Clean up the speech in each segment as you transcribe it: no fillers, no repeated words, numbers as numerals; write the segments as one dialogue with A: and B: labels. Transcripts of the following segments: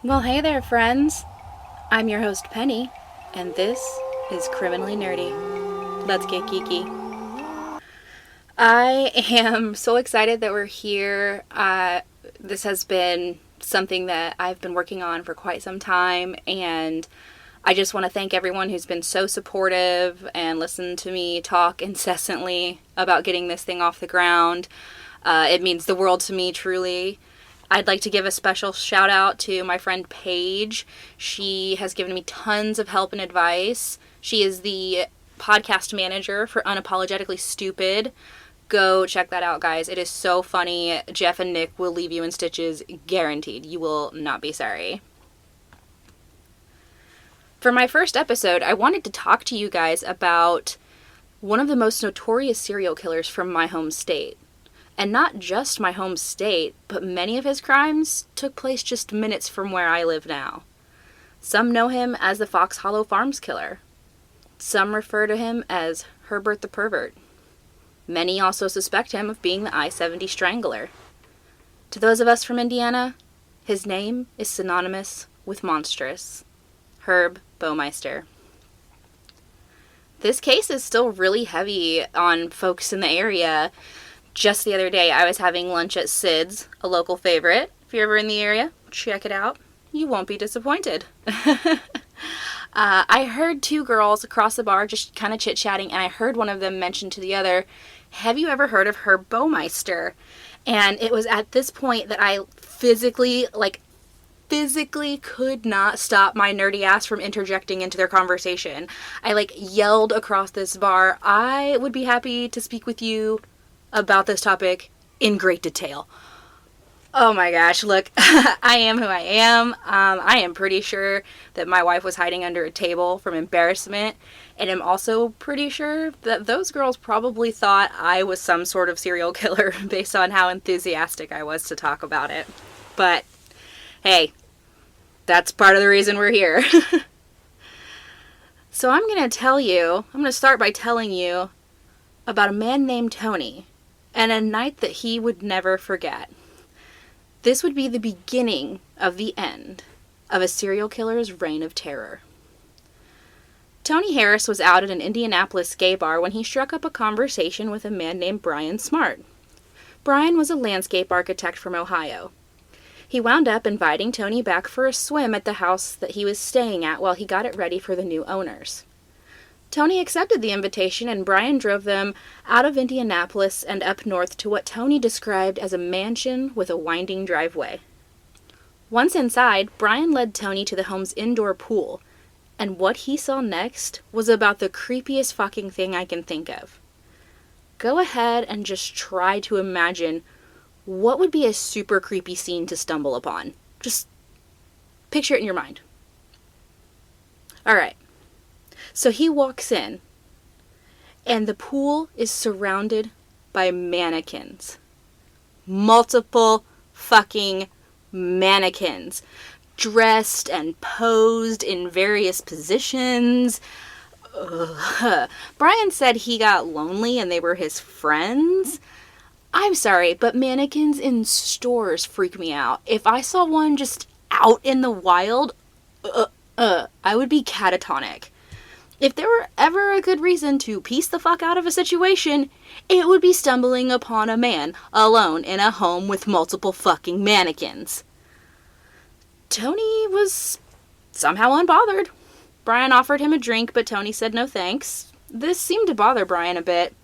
A: Well, hey there, friends. I'm your host, Penny, and this is Criminally Nerdy. Let's get geeky. I am so excited that we're here. This has been something that I've been working on for quite some time, and I just want to thank everyone who's been so supportive and listened to me talk incessantly about getting this thing off the ground. It means the world to me, truly. I'd like to give a special shout out to my friend Paige. She has given me tons of help and advice. She is the podcast manager for Unapologetically Stupid. Go check that out, guys. It is so funny. Jeff and Nick will leave you in stitches, guaranteed. You will not be sorry. For my first episode, I wanted to talk to you guys about one of the most notorious serial killers from my home state. And not just my home state, but many of his crimes took place just minutes from where I live now. Some know him as the Fox Hollow Farms Killer. Some refer to him as Herbert the Pervert. Many also suspect him of being the I-70 Strangler. To those of us from Indiana, his name is synonymous with monstrous. Herb Baumeister. This case is still really heavy on folks in the area. Just the other day, I was having lunch at Sid's, a local favorite. If you're ever in the area, check it out. You won't be disappointed. I heard two girls across the bar just kind of chit-chatting, and I heard one of them mention to the other, "Have you ever heard of Herb Baumeister?" And it was at this point that I physically could not stop my nerdy ass from interjecting into their conversation. I yelled across this bar, "I would be happy to speak with you about this topic in great detail." Oh my gosh, look, I am who I am. I am pretty sure that my wife was hiding under a table from embarrassment, and I'm also pretty sure that those girls probably thought I was some sort of serial killer based on how enthusiastic I was to talk about it. But hey, that's part of the reason we're here. So I'm going to start by telling you about a man named Tony, and a night that he would never forget. This would be the beginning of the end of a serial killer's reign of terror. Tony Harris was out at an Indianapolis gay bar when he struck up a conversation with a man named Brian Smart. Brian was a landscape architect from Ohio. He wound up inviting Tony back for a swim at the house that he was staying at while he got it ready for the new owners. Tony accepted the invitation, and Brian drove them out of Indianapolis and up north to what Tony described as a mansion with a winding driveway. Once inside, Brian led Tony to the home's indoor pool, and what he saw next was about the creepiest fucking thing I can think of. Go ahead and just try to imagine what would be a super creepy scene to stumble upon. Just picture it in your mind. Alright. So he walks in, and the pool is surrounded by mannequins. Multiple fucking mannequins. Dressed and posed in various positions. Ugh. Brian said he got lonely and they were his friends. I'm sorry, but mannequins in stores freak me out. If I saw one just out in the wild, I would be catatonic. If there were ever a good reason to piece the fuck out of a situation, it would be stumbling upon a man alone in a home with multiple fucking mannequins. Tony was somehow unbothered. Brian offered him a drink, but Tony said no thanks. This seemed to bother Brian a bit.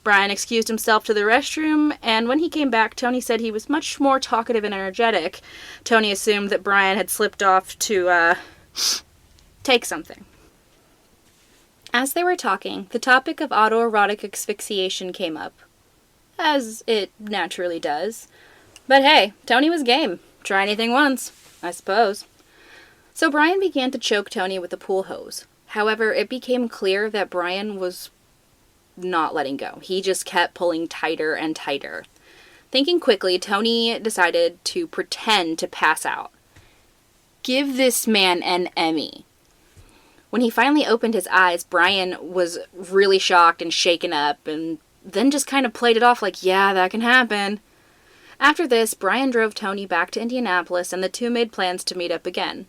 A: Brian excused himself to the restroom, and when he came back, Tony said he was much more talkative and energetic. Tony assumed that Brian had slipped off to, take something. As they were talking, the topic of autoerotic asphyxiation came up. As it naturally does. But hey, Tony was game. Try anything once, I suppose. So Brian began to choke Tony with the pool hose. However, it became clear that Brian was not letting go. He just kept pulling tighter and tighter. Thinking quickly, Tony decided to pretend to pass out. Give this man an Emmy. When he finally opened his eyes, Brian was really shocked and shaken up, and then just kind of played it off like, yeah, that can happen. After this, Brian drove Tony back to Indianapolis and the two made plans to meet up again.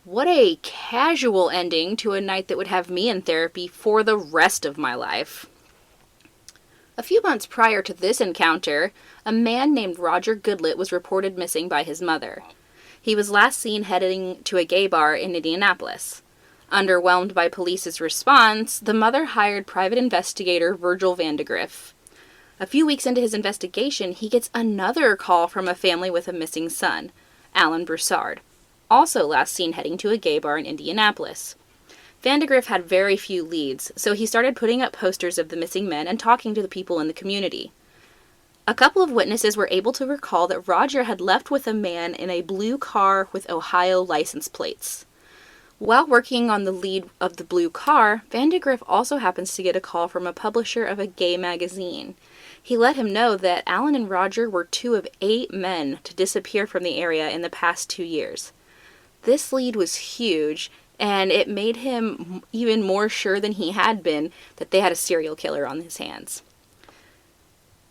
A: What a casual ending to a night that would have me in therapy for the rest of my life. A few months prior to this encounter, a man named Roger Goodlett was reported missing by his mother. He was last seen heading to a gay bar in Indianapolis. Underwhelmed by police's response, the mother hired private investigator Virgil Vandegrift. A few weeks into his investigation, he gets another call from a family with a missing son, Alan Broussard, also last seen heading to a gay bar in Indianapolis. Vandegrift had very few leads, so he started putting up posters of the missing men and talking to the people in the community. A couple of witnesses were able to recall that Roger had left with a man in a blue car with Ohio license plates. While working on the lead of the blue car, Vandegrift also happens to get a call from a publisher of a gay magazine. He let him know that Alan and Roger were 2 of 8 men to disappear from the area in the past 2 years. This lead was huge, and it made him even more sure than he had been that they had a serial killer on his hands.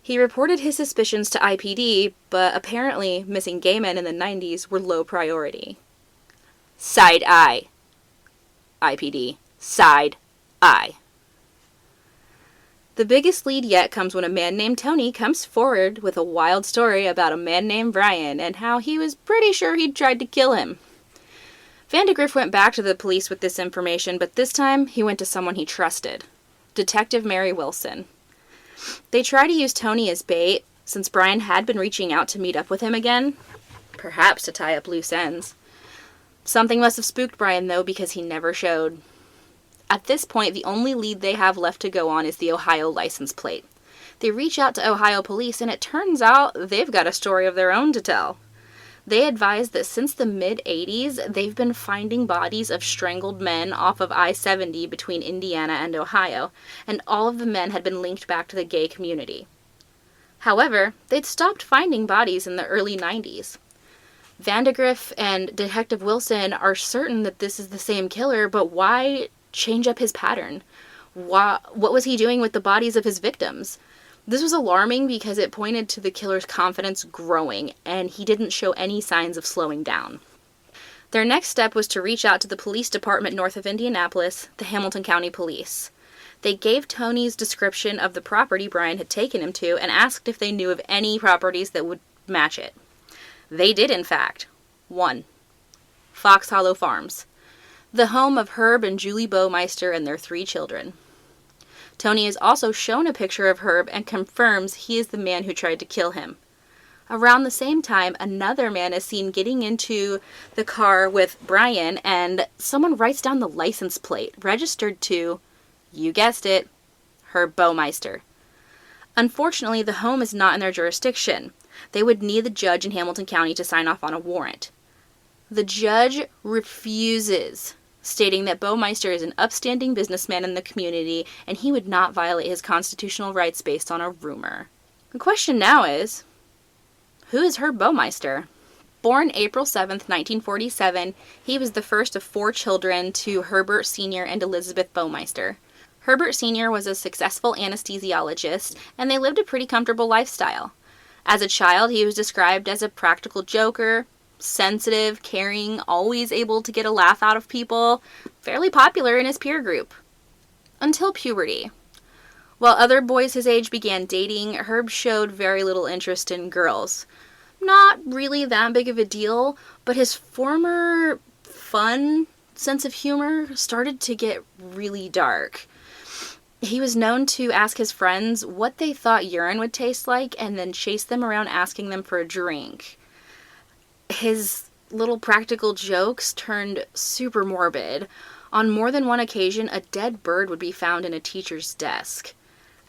A: He reported his suspicions to IPD, but apparently missing gay men in the 90s were low priority. Side eye. IPD. Side eye. The biggest lead yet comes when a man named Tony comes forward with a wild story about a man named Brian and how he was pretty sure he'd tried to kill him. Vandegrift went back to the police with this information, but this time he went to someone he trusted, Detective Mary Wilson. They tried to use Tony as bait, since Brian had been reaching out to meet up with him again, perhaps to tie up loose ends. Something must have spooked Brian, though, because he never showed. At this point, the only lead they have left to go on is the Ohio license plate. They reach out to Ohio police, and it turns out they've got a story of their own to tell. They advise that since the mid-'80s, they've been finding bodies of strangled men off of I-70 between Indiana and Ohio, and all of the men had been linked back to the gay community. However, they'd stopped finding bodies in the early 90s. Vandegrift and Detective Wilson are certain that this is the same killer, but why change up his pattern? What was he doing with the bodies of his victims? This was alarming because it pointed to the killer's confidence growing, and he didn't show any signs of slowing down. Their next step was to reach out to the police department north of Indianapolis, the Hamilton County Police. They gave Tony's description of the property Brian had taken him to and asked if they knew of any properties that would match it. They did, in fact. 1. Fox Hollow Farms, the home of Herb and Julie Baumeister and their 3 children. Tony is also shown a picture of Herb and confirms he is the man who tried to kill him. Around the same time, another man is seen getting into the car with Brian, and someone writes down the license plate, registered to, you guessed it, Herb Baumeister. Unfortunately, the home is not in their jurisdiction. They would need the judge in Hamilton County to sign off on a warrant. The judge refuses, stating that Baumeister is an upstanding businessman in the community and he would not violate his constitutional rights based on a rumor. The question now is, who is Herb Baumeister? Born April 7, 1947, he was the first of 4 children to Herbert Sr. and Elizabeth Baumeister. Herbert Sr. was a successful anesthesiologist, and they lived a pretty comfortable lifestyle. As a child, he was described as a practical joker, sensitive, caring, always able to get a laugh out of people, fairly popular in his peer group. Until puberty. While other boys his age began dating, Herb showed very little interest in girls. Not really that big of a deal, but his former fun sense of humor started to get really dark. He was known to ask his friends what they thought urine would taste like and then chase them around asking them for a drink. His little practical jokes turned super morbid. On more than one occasion, a dead bird would be found in a teacher's desk.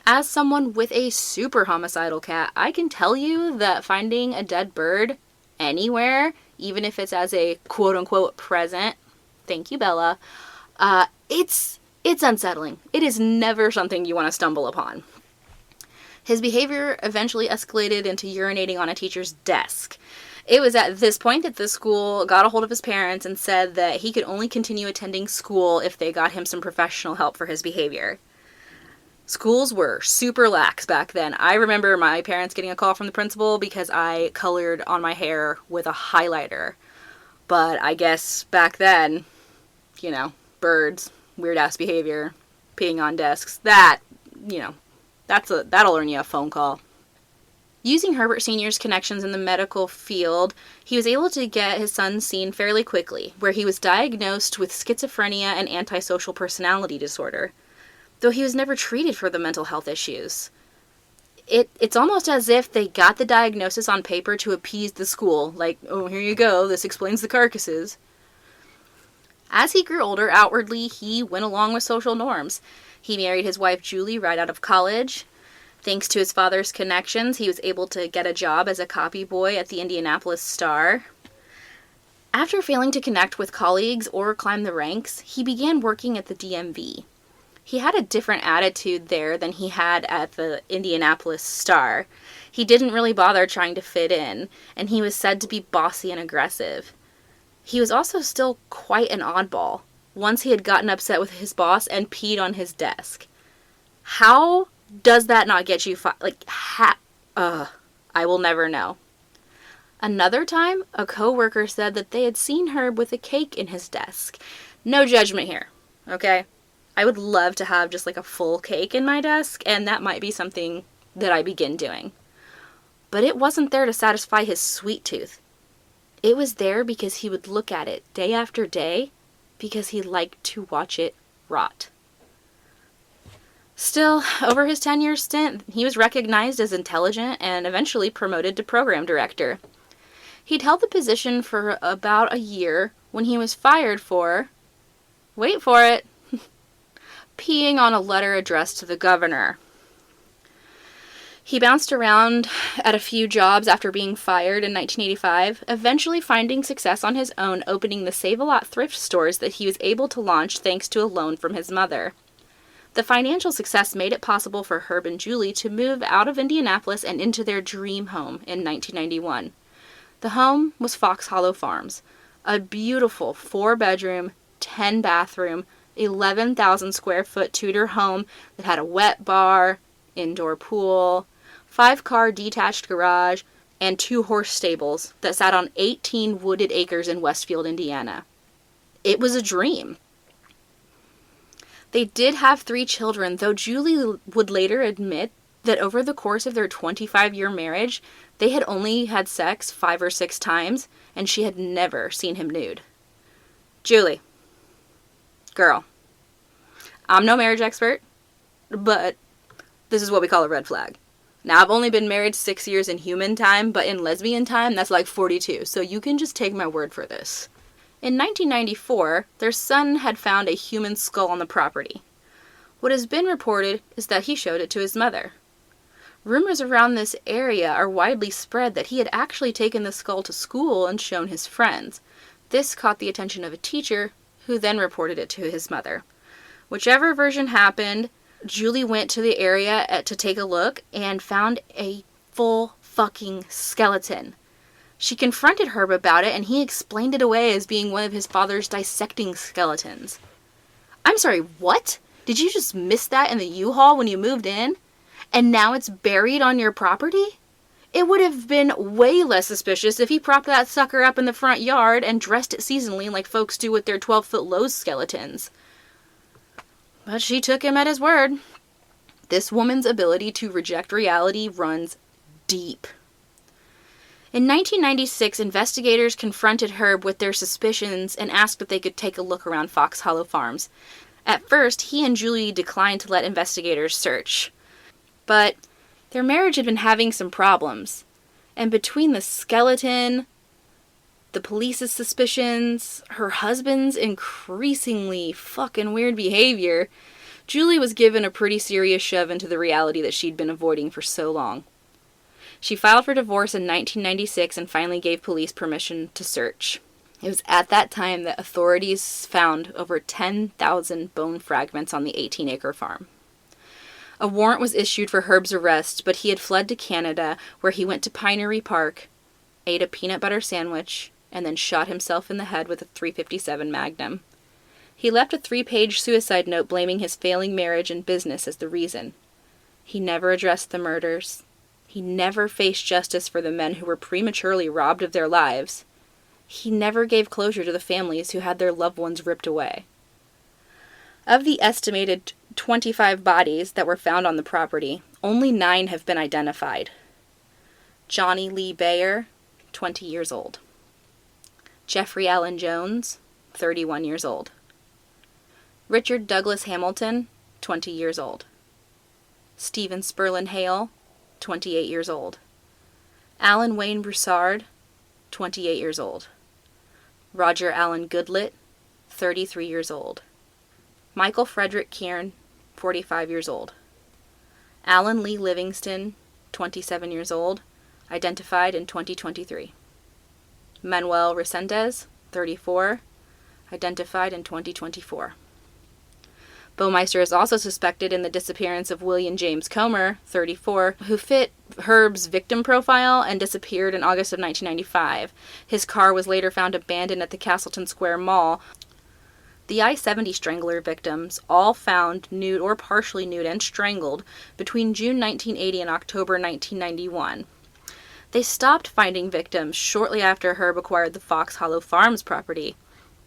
A: As someone with a super homicidal cat, I can tell you that finding a dead bird anywhere, even if it's as a quote-unquote present, thank you, Bella, it's unsettling. It is never something you want to stumble upon. His behavior eventually escalated into urinating on a teacher's desk. It was at this point that the school got a hold of his parents and said that he could only continue attending school if they got him some professional help for his behavior. Schools were super lax back then. I remember my parents getting a call from the principal because I colored on my hair with a highlighter. But I guess back then, birds, weird ass behavior, peeing on desks, that'll earn you a phone call. Using Herbert Sr.'s connections in the medical field, he was able to get his son seen fairly quickly, where he was diagnosed with schizophrenia and antisocial personality disorder, though he was never treated for the mental health issues. It's almost as if they got the diagnosis on paper to appease the school, like, oh, here you go, this explains the carcasses. As he grew older, outwardly, he went along with social norms. He married his wife Julie right out of college. Thanks to his father's connections, he was able to get a job as a copy boy at the Indianapolis Star. After failing to connect with colleagues or climb the ranks, he began working at the DMV. He had a different attitude there than he had at the Indianapolis Star. He didn't really bother trying to fit in, and he was said to be bossy and aggressive. He was also still quite an oddball. Once he had gotten upset with his boss and peed on his desk. How does that not get you fired? I will never know. Another time, a coworker said that they had seen Herb with a cake in his desk. No judgment here, okay? I would love to have just like a full cake in my desk, and that might be something that I begin doing. But it wasn't there to satisfy his sweet tooth. It was there because he would look at it day after day because he liked to watch it rot. Still, over his 10-year stint, he was recognized as intelligent and eventually promoted to program director. He'd held the position for about a year when he was fired for, wait for it, peeing on a letter addressed to the governor. He bounced around at a few jobs after being fired in 1985, eventually finding success on his own, opening the Save-A-Lot thrift stores that he was able to launch thanks to a loan from his mother. The financial success made it possible for Herb and Julie to move out of Indianapolis and into their dream home in 1991. The home was Fox Hollow Farms, a beautiful 4-bedroom, 10-bathroom, 11,000 square foot Tudor home that had a wet bar, indoor pool, 5-car detached garage, and 2 horse stables that sat on 18 wooded acres in Westfield, Indiana. It was a dream. They did have 3 children, though Julie would later admit that over the course of their 25-year marriage, they had only had sex 5 or 6 times, and she had never seen him nude. Julie. Girl. I'm no marriage expert, but this is what we call a red flag. Now, I've only been married 6 years in human time, but in lesbian time, that's like 42, so you can just take my word for this. In 1994, their son had found a human skull on the property. What has been reported is that he showed it to his mother. Rumors around this area are widely spread that he had actually taken the skull to school and shown his friends. This caught the attention of a teacher, who then reported it to his mother. Whichever version happened, Julie went to the area to take a look and found a full fucking skeleton. She confronted Herb about it, and he explained it away as being one of his father's dissecting skeletons. I'm sorry, what? Did you just miss that in the U-Haul when you moved in? And now it's buried on your property? It would have been way less suspicious if he propped that sucker up in the front yard and dressed it seasonally like folks do with their 12-foot Lowe's skeletons. But she took him at his word. This woman's ability to reject reality runs deep. In 1996, investigators confronted Herb with their suspicions and asked if they could take a look around Fox Hollow Farms. At first, he and Julie declined to let investigators search. But their marriage had been having some problems. And between the skeleton, the police's suspicions, her husband's increasingly fucking weird behavior, Julie was given a pretty serious shove into the reality that she'd been avoiding for so long. She filed for divorce in 1996 and finally gave police permission to search. It was at that time that authorities found over 10,000 bone fragments on the 18-acre farm. A warrant was issued for Herb's arrest, but he had fled to Canada, where he went to Pinery Park, ate a peanut butter sandwich, and then shot himself in the head with a .357 Magnum. He left a 3-page suicide note blaming his failing marriage and business as the reason. He never addressed the murders. He never faced justice for the men who were prematurely robbed of their lives. He never gave closure to the families who had their loved ones ripped away. Of the estimated 25 bodies that were found on the property, only 9 have been identified. Johnny Lee Bayer, 20 years old. Jeffrey Allen Jones, 31 years old. Richard Douglas Hamilton, 20 years old. Stephen Sperlin Hale, 28 years old. Alan Wayne Broussard, 28 years old. Roger Allen Goodlett, 33 years old. Michael Frederick Kieran, 45 years old. Alan Lee Livingston, 27 years old, identified in 2023. Manuel Resendez, 34, identified in 2024. Baumeister is also suspected in the disappearance of William James Comer, 34, who fit Herb's victim profile and disappeared in August of 1995. His car was later found abandoned at the Castleton Square Mall. The I-70 strangler victims, all found nude or partially nude and strangled between June 1980 and October 1991. They stopped finding victims shortly after Herb acquired the Fox Hollow Farms property.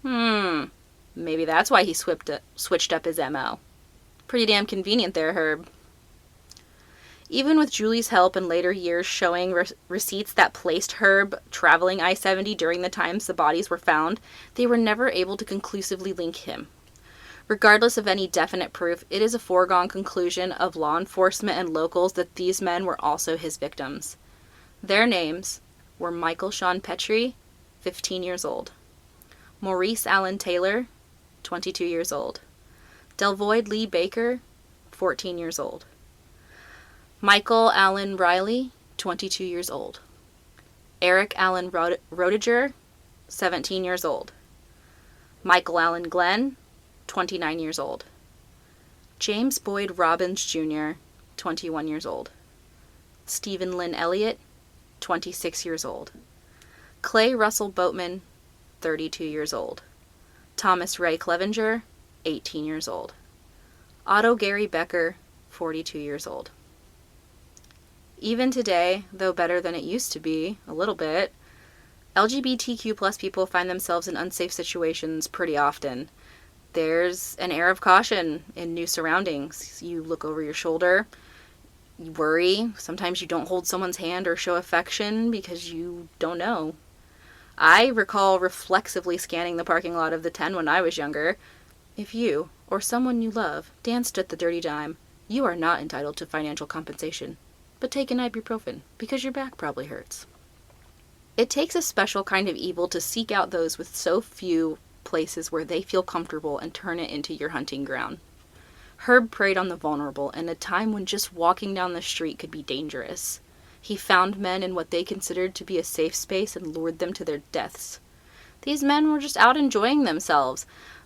A: Maybe that's why he switched up his MO. Pretty damn convenient there, Herb. Even with Julie's help in later years showing receipts that placed Herb traveling I-70 during the times the bodies were found, they were never able to conclusively link him. Regardless of any definite proof, it is a foregone conclusion of law enforcement and locals that these men were also his victims. Their names were Michael Sean Petrie, 15 years old. Maurice Allen Taylor, 22 years old. Delvoyd Lee Baker, 14 years old. Michael Allen Riley, 22 years old. Eric Allen Roediger, 17 years old. Michael Allen Glenn, 29 years old. James Boyd Robbins Jr., 21 years old. Stephen Lynn Elliott, 26 years old. Clay Russell Boatman, 32 years old. Thomas Ray Clevenger, 18 years old. Otto Gary Becker, 42 years old. Even today, though better than it used to be, a little bit, LGBTQ plus people find themselves in unsafe situations pretty often. There's an air of caution in new surroundings. You look over your shoulder, you worry. Sometimes you don't hold someone's hand or show affection because you don't know. I recall reflexively scanning the parking lot of the 10 when I was younger. If you, or someone you love, danced at the Dirty Dime, you are not entitled to financial compensation. But take an ibuprofen, because your back probably hurts. It takes a special kind of evil to seek out those with so few places where they feel comfortable and turn it into your hunting ground. Herb preyed on the vulnerable in a time when just walking down the street could be dangerous. He found men in what they considered to be a safe space and lured them to their deaths. These men were just out enjoying themselves.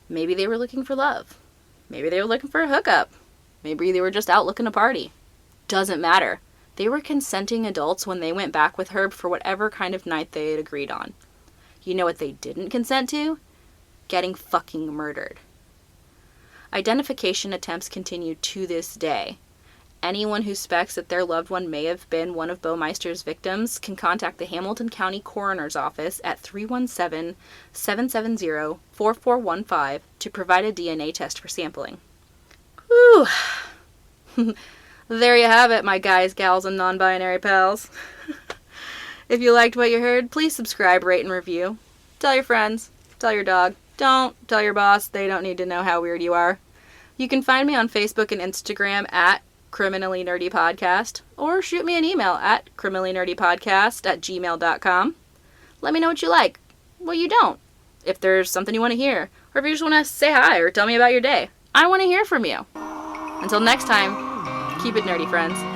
A: Maybe they were looking for love. Maybe they were looking for a hookup. Maybe they were just out looking to party. Doesn't matter. They were consenting adults when they went back with Herb for whatever kind of night they had agreed on. You know what they didn't consent to? Getting fucking murdered. Identification attempts continue to this day. Anyone who suspects that their loved one may have been one of Baumeister's victims can contact the Hamilton County Coroner's Office at 317-770-4415 to provide a DNA test for sampling. Whew. There you have it, my guys, gals, and non-binary pals. If you liked what you heard, please subscribe, rate, and review. Tell your friends. Tell your dog. Don't tell your boss. They don't need to know how weird you are. You can find me on Facebook and Instagram at Criminally Nerdy Podcast, or shoot me an email at criminallynerdypodcast@gmail.com. Let me know what you like, what you don't, if there's something you want to hear, or if you just want to say hi or tell me about your day. I want to hear from you. Until next time, keep it nerdy, friends.